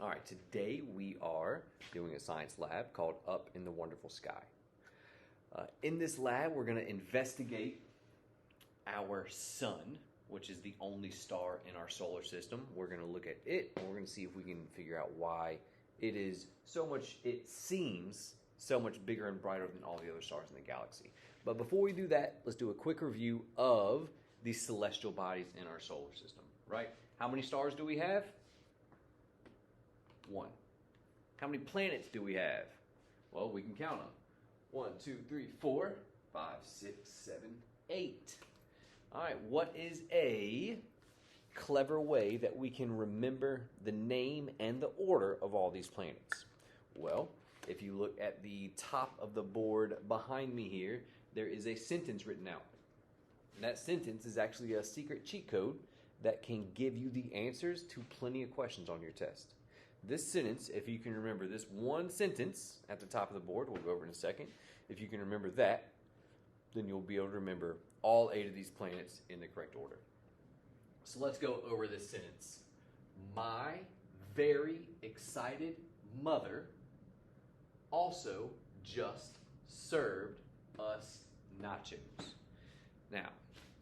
All right, today we are doing a science lab called Up in the Wonderful Sky. In this lab, we're going to investigate our sun, which is the only star in our solar system. We're going to look at it, and we're going to see if we can figure out why it is it seems so much bigger and brighter than all the other stars in the galaxy. But before we do that, let's do a quick review of the celestial bodies in our solar system, right? How many stars do we have? 1. How many planets do we have? Well, we can count them. 1, 2, 3, 4, 5, 6, 7, 8. All right, what is a clever way that we can remember the name and the order of all these planets? Well, if you look at the top of the board behind me here, there is a sentence written out. And that sentence is actually a secret cheat code that can give you the answers to plenty of questions on your test. This sentence, if you can remember this one sentence at the top of the board, we'll go over in a second. If you can remember that, then you'll be able to remember all 8 of these planets in the correct order. So let's go over this sentence. My very excited mother also just served us nachos. Now,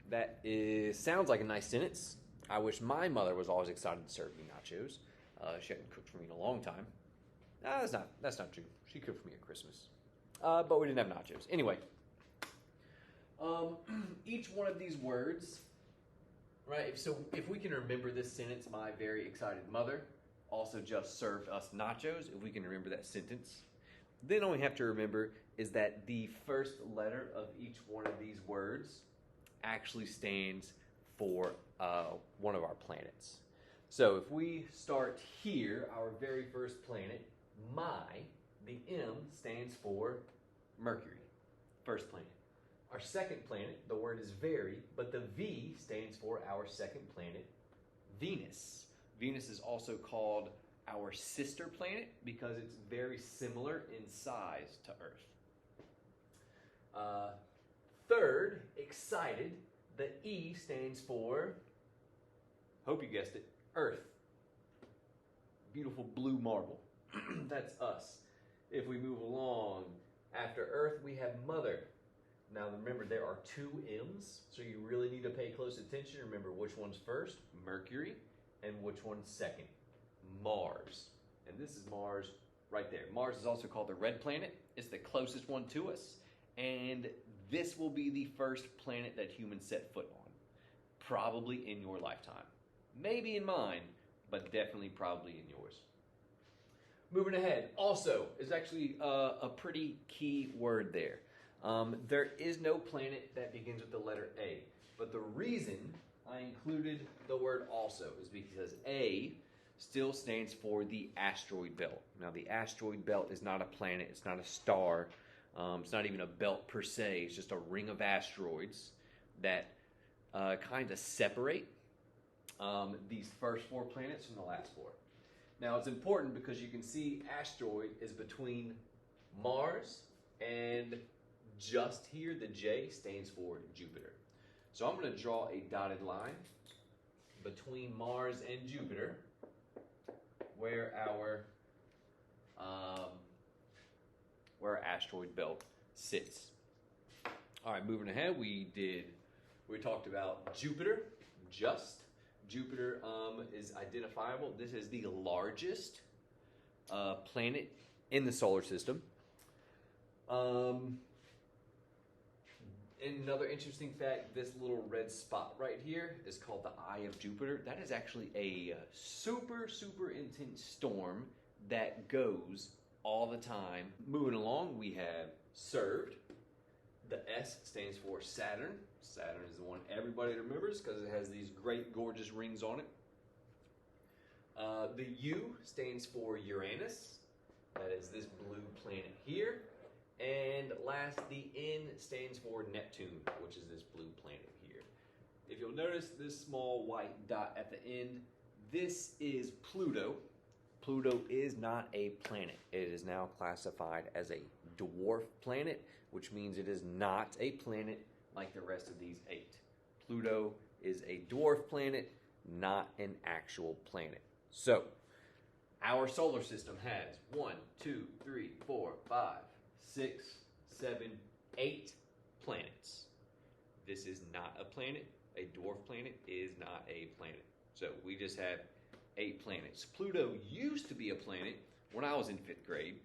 that sounds like a nice sentence. I wish my mother was always excited to serve me nachos. She hadn't cooked for me in a long time. That's not true. She cooked for me at Christmas. But we didn't have nachos. Anyway, each one of these words, right? So if we can remember this sentence, my very excited mother also just served us nachos, if we can remember that sentence, then all we have to remember is that the first letter of each one of these words actually stands for one of our planets. So if we start here, our very first planet, the M stands for Mercury, first planet. Our second planet, the word is very, but the V stands for our second planet, Venus. Venus is also called our sister planet because it's very similar in size to Earth. Third, excited, the E stands for, hope you guessed it, Earth. Beautiful blue marble. That's us. If we move along, after Earth we have Mother. Now remember, there are 2 M's, so you really need to pay close attention. Remember which one's first, Mercury, and which one's second, Mars. And this is Mars right there. Mars is also called the red planet. It's the closest one to us, and this will be the first planet that humans set foot on, probably in your lifetime. Maybe in mine, but definitely probably in yours. Moving ahead, also is actually a pretty key word there. There is no planet that begins with the letter A, but the reason I included the word also is because A still stands for the asteroid belt. Now, the asteroid belt is not a planet, it's not a star, it's not even a belt per se, it's just a ring of asteroids that kind of separate these first 4 planets from the last 4. Now, it's important because you can see asteroid is between Mars and just here, the J stands for Jupiter. So I'm going to draw a dotted line between Mars and Jupiter where our asteroid belt sits. All right, moving ahead, we talked about Jupiter, Jupiter is identifiable. This is the largest planet in the solar system. Another interesting fact, this little red spot right here is called the Eye of Jupiter. That is actually a super intense storm that goes all the time. Moving along, we have served. The S stands for Saturn. Saturn is the one everybody remembers because it has these great, gorgeous rings on it. The U stands for Uranus. That is this blue planet here. And last, the N stands for Neptune, which is this blue planet here. If you'll notice this small white dot at the end, this is Pluto. Pluto is not a planet. It is now classified as a dwarf planet, which means it is not a planet like the rest of these 8. Pluto is a dwarf planet, not an actual planet. So, Our solar system has 1, 2, 3, 4, 5, 6, 7, 8 planets. This is not a planet. A dwarf planet is not a planet. So we just have 8 planets. Pluto used to be a planet when I was in 5th grade.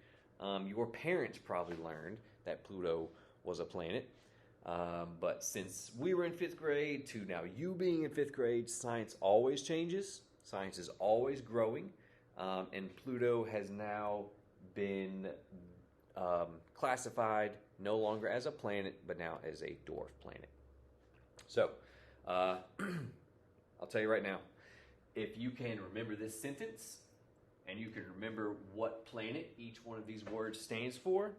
Your parents probably learned that Pluto was a planet. But since we were in 5th grade to now you being in 5th grade, science always changes. Science is always growing. And Pluto has now been classified no longer as a planet, but now as a dwarf planet. So, I'll tell you right now, if you can remember this sentence, and you can remember what planet each one of these words stands for,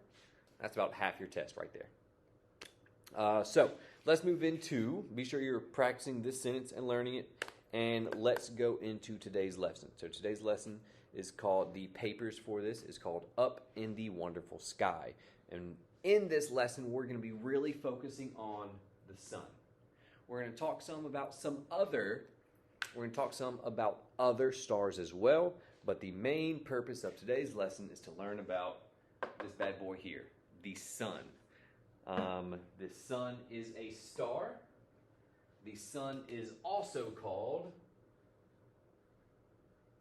that's about half your test right there. So, let's move into, be sure you're practicing this sentence and learning it, and let's go into today's lesson. So today's lesson is called, the papers for this is called Up in the Wonderful Sky. And in this lesson, we're going to be really focusing on the sun. We're going to talk some about other stars as well, but the main purpose of today's lesson is to learn about this bad boy here, the sun. The sun is a star. The sun is also called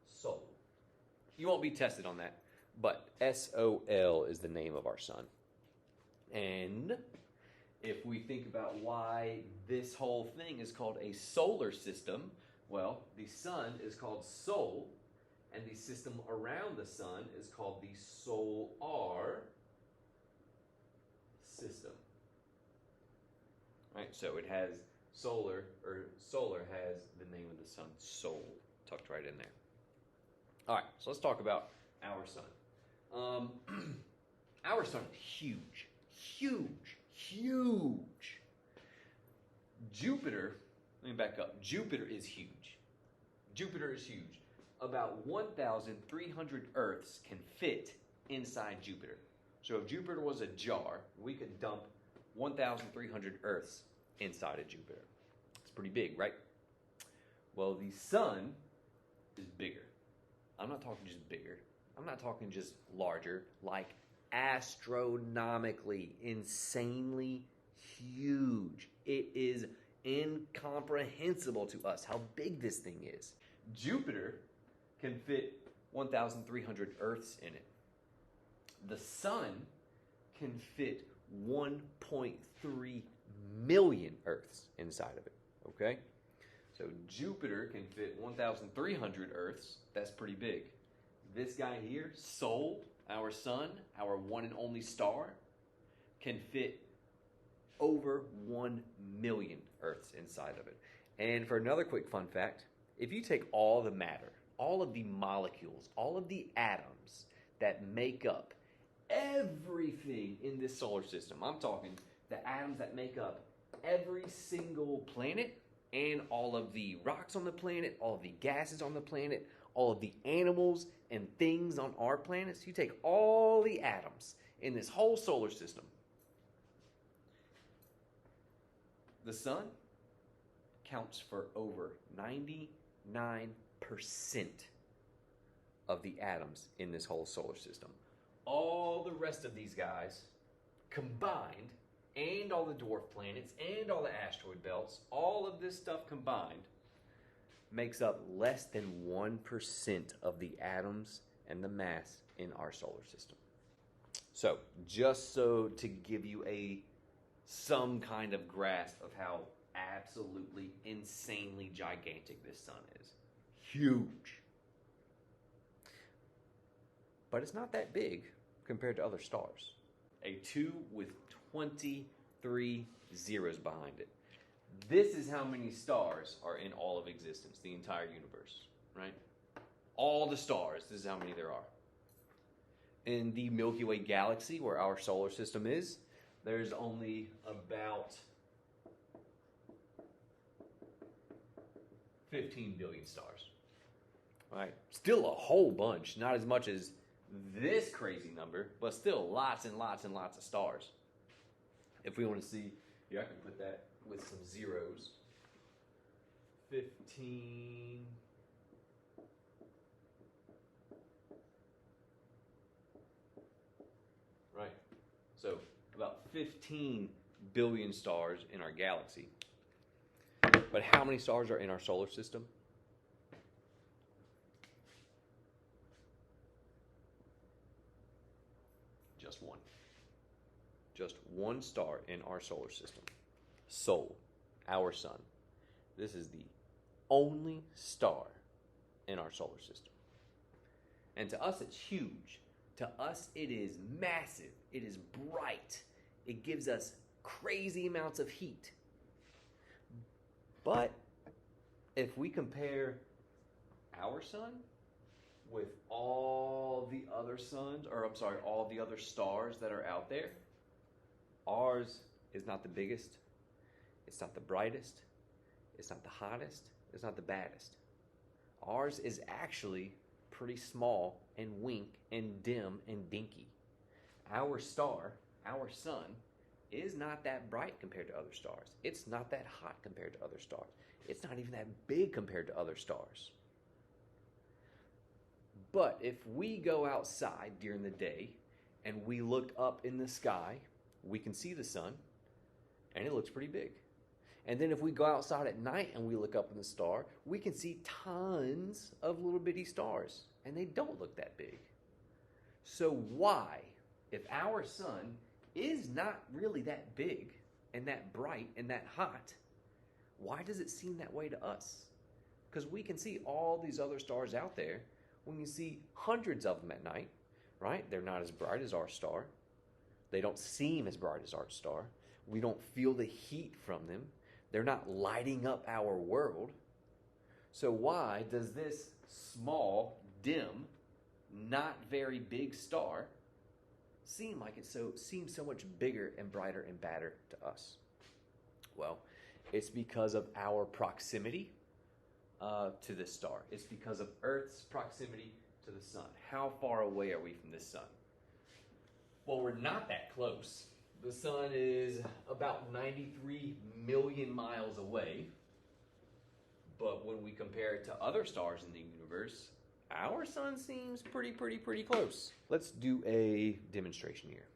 Sol. You won't be tested on that, but S-O-L is the name of our sun. And if we think about why this whole thing is called a solar system, well, the sun is called Sol, and the system around the sun is called the solar system. Right, so it has solar has the name of the sun, Sol, tucked right in there. All right, so let's talk about our sun. Our sun is huge, huge, huge. Jupiter, let me back up. Jupiter is huge. Jupiter is huge. About 1,300 Earths can fit inside Jupiter. So if Jupiter was a jar, we could dump 1,300 Earths inside of Jupiter. It's pretty big, right? Well, the sun is bigger. I'm not talking just bigger. I'm not talking just larger, like astronomically, insanely huge. It is incomprehensible to us how big this thing is. Jupiter can fit 1,300 Earths in it. The sun can fit 1.3 million Earths inside of it, okay? So Jupiter can fit 1,300 Earths. That's pretty big. This guy here, Sol, our sun, our one and only star, can fit over 1 million Earths inside of it. And for another quick fun fact, if you take all the matter, all of the molecules, all of the atoms that make up everything in this solar system, I'm talking the atoms that make up every single planet, and all of the rocks on the planet, all of the gases on the planet, all of the animals and things on our planets. You take all the atoms in this whole solar system. The sun counts for over 99% of the atoms in this whole solar system. All the rest of these guys combined, and all the dwarf planets, and all the asteroid belts, all of this stuff combined makes up less than 1% of the atoms and the mass in our solar system. So, just so to give you some kind of grasp of how absolutely insanely gigantic this sun is. Huge. But it's not that big compared to other stars. A 2 with 23 zeros behind it. This is how many stars are in all of existence, the entire universe, right? All the stars, this is how many there are. In the Milky Way galaxy, where our solar system is, there's only about 15 billion stars. All right, still a whole bunch, not as much as this crazy number, but still lots and lots and lots of stars. If we want to see, here I can put that with some zeros. 15 15 billion stars in our galaxy. But how many stars are in our solar system? Just one. Just one star in our solar system. Sol, our sun. This is the only star in our solar system. And to us, it's huge. To us, it is massive. It is bright. It gives us crazy amounts of heat. But if we compare our sun with all the other suns, all the other stars that are out there, ours is not the biggest, it's not the brightest, it's not the hottest, it's not the baddest. Ours is actually pretty small and wink and dim and dinky. Our star, our sun, is not that bright compared to other stars. It's not that hot compared to other stars. It's not even that big compared to other stars. But if we go outside during the day and we look up in the sky, we can see the sun, and it looks pretty big. And then if we go outside at night and we look up in the star, we can see tons of little bitty stars, and they don't look that big. So why, if our sun is not really that big and that bright and that hot, why does it seem that way to us? Because we can see all these other stars out there. We can see hundreds of them at night, right? They're not as bright as our star. They don't seem as bright as our star. We don't feel the heat from them. They're not lighting up our world. So why does this small, dim, not very big star seem like it seems so much bigger and brighter and badder to us? Well, it's because of our proximity to this star. It's because of Earth's proximity to the sun. How far away are we from this sun? Well, we're not that close. The sun is about 93 million miles away. But when we compare it to other stars in the universe, our sun seems pretty close. Let's do a demonstration here.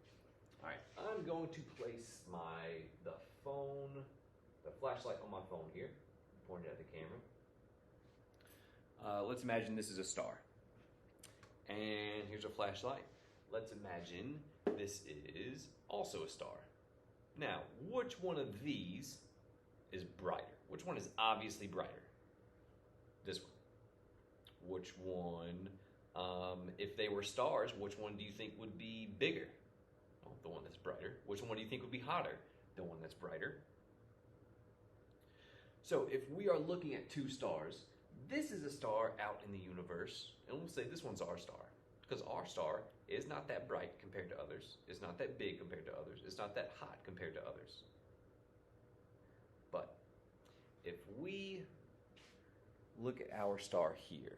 All right, I'm going to place the flashlight on my phone here, pointed at the camera. Let's imagine this is a star. And here's a flashlight. Let's imagine this is also a star. Now, which one of these is brighter? Which one is obviously brighter? This one. Which one, if they were stars, which one do you think would be bigger? Oh, the one that's brighter. Which one do you think would be hotter? The one that's brighter. So if we are looking at two stars, this is a star out in the universe, and we'll say this one's our star, because our star is not that bright compared to others, it's not that big compared to others, it's not that hot compared to others. But if we look at our star here,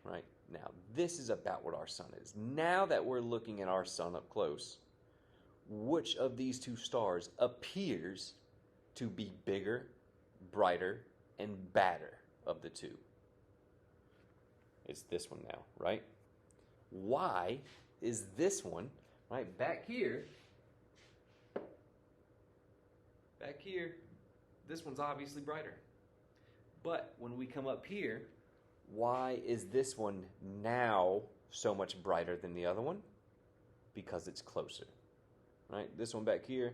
right? Now, this is about what our sun is. Now that we're looking at our sun up close, which of these two stars appears to be bigger, brighter, and badder of the two? It's this one now, right? Why is this one, right, back here, this one's obviously brighter. But when we come up here, why is this one now so much brighter than the other one? Because it's closer, right? This one back here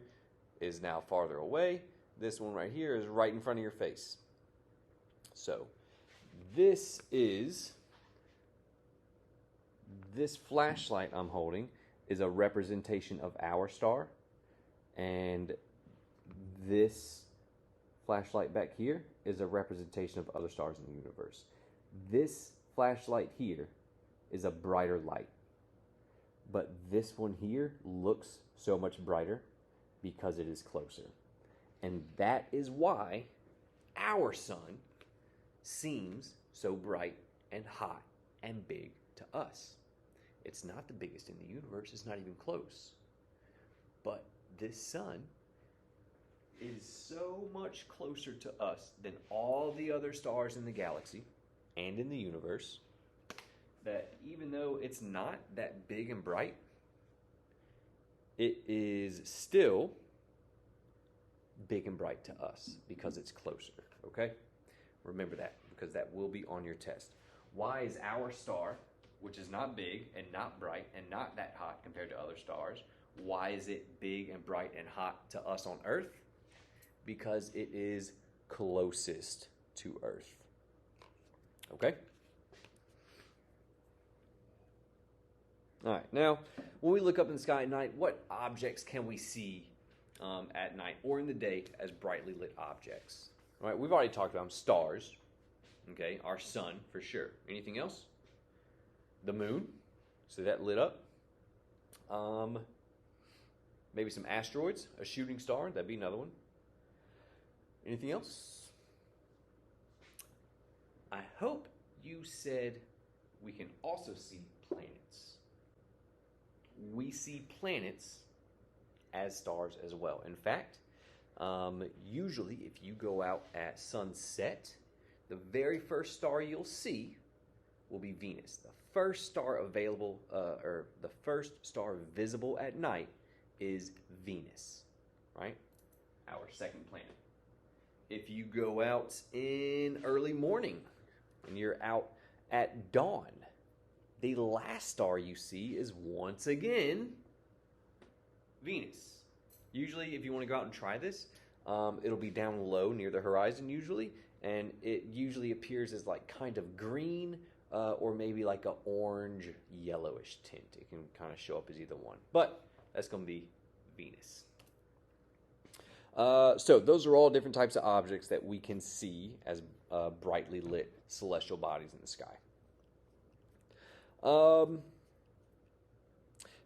is now farther away. This one right here is right in front of your face. So this flashlight I'm holding is a representation of our star, and this flashlight back here is a representation of other stars in the universe. This flashlight here is a brighter light, but this one here looks so much brighter because it is closer. And that is why our sun seems so bright and hot and big to us. It's not the biggest in the universe, it's not even close. But this sun is so much closer to us than all the other stars in the galaxy and in the universe that even though it's not that big and bright, it is still big and bright to us because it's closer, okay? Remember that, because that will be on your test. Why is our star, which is not big and not bright and not that hot compared to other stars, why is it big and bright and hot to us on Earth? Because it is closest to Earth. Okay? All right, now, when we look up in the sky at night, what objects can we see at night or in the day as brightly lit objects? All right, we've already talked about them. Stars, okay, our sun for sure. Anything else? The moon, so that lit up. Maybe some asteroids, a shooting star, that'd be another one. Anything else? I hope you said we can also see planets. We see planets as stars as well. In fact, usually if you go out at sunset, the very first star you'll see will be Venus. The first star available, or the first star visible at night is Venus, right? Our second planet. If you go out in early morning and you're out at dawn, the last star you see is once again Venus. Usually, if you want to go out and try this, it'll be down low near the horizon usually, and it usually appears as like kind of green or maybe like an orange yellowish tint. It can kind of show up as either one, but that's going to be Venus. So those are all different types of objects that we can see as brightly lit celestial bodies in the sky.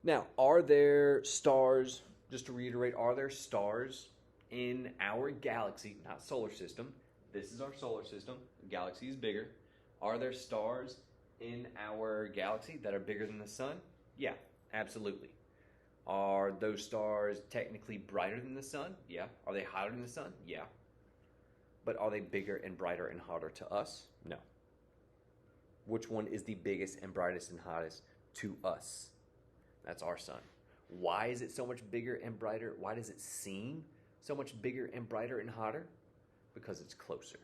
Now, are there stars, just to reiterate, are there stars in our galaxy, not solar system? This is our solar system. The galaxy is bigger. Are there stars in our galaxy that are bigger than the sun? Yeah, absolutely. Are those stars technically brighter than the sun? Yeah. Are they hotter than the sun? Yeah. But are they bigger and brighter and hotter to us? No. Which one is the biggest and brightest and hottest to us? That's our sun. Why is it so much bigger and brighter? Why does it seem so much bigger and brighter and hotter? Because it's closer.